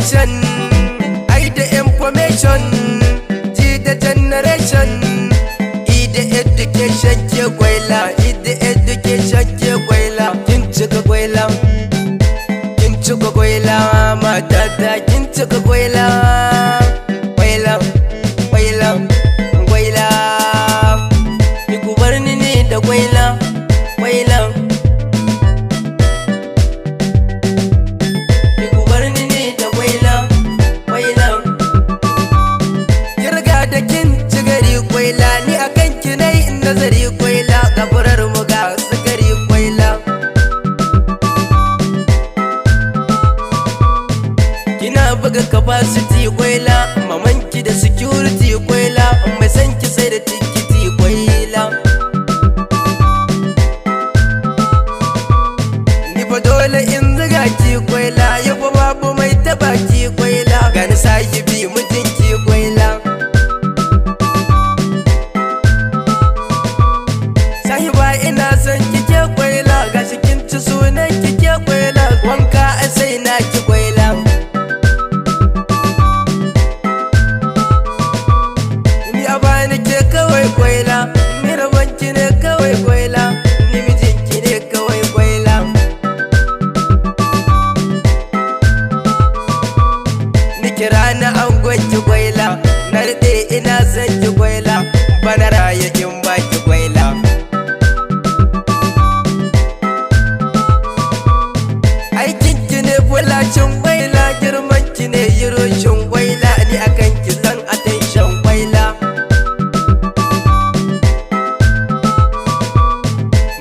foundation, I the information, G the generation, E the education ke gwaila, E the education ke gwaila. Kin cika gwaila, kin cika gwaila, matata kin cika gwaila, gwaila, gwaila, gwaila. Ni ku bar ni ne da gwaila, gwaila. Ni akan ki nai nazari gwaila, gafarar mu ga sigari gwaila. Kina buga capacity gwaila, mamanki da security gwaila, mai san ki sai da tikiti gwaila. Ni fa dole in zuga ki gwaila, yabo babu mai taba ki gwaila, gani sahibi mutunki gwaila. Ina son kike gwaila, gashi kin ci sunan kike gwaila, wanka sai na ki gwaila. Ni a bani ke kawai gwaila, ni rabanki ne kawai gwaila, ni mijinki ne kawai gwaila. Ni kira na angonki gwaila, na daɗe ina son ki gwaila, bana raye in baki gwaila. Fulacin gwaila, girman ki ne yiroshin gwaila, ni akan ki zan attention gwaila.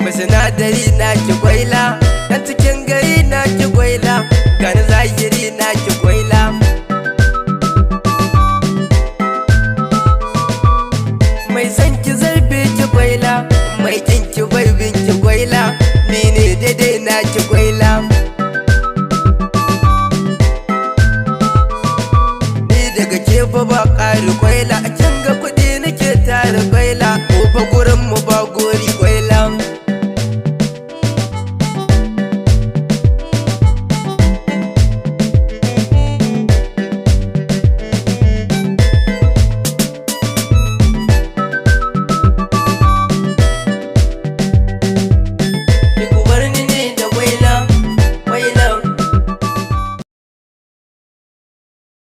Mai sinadari na ki gwaila, dan cikin gari na ki gwaila, gani zahiri na ki gwaila. Mai san ki zarbe ki gwaila, mai kin ki bai bin ki gwaila, ni ne daidai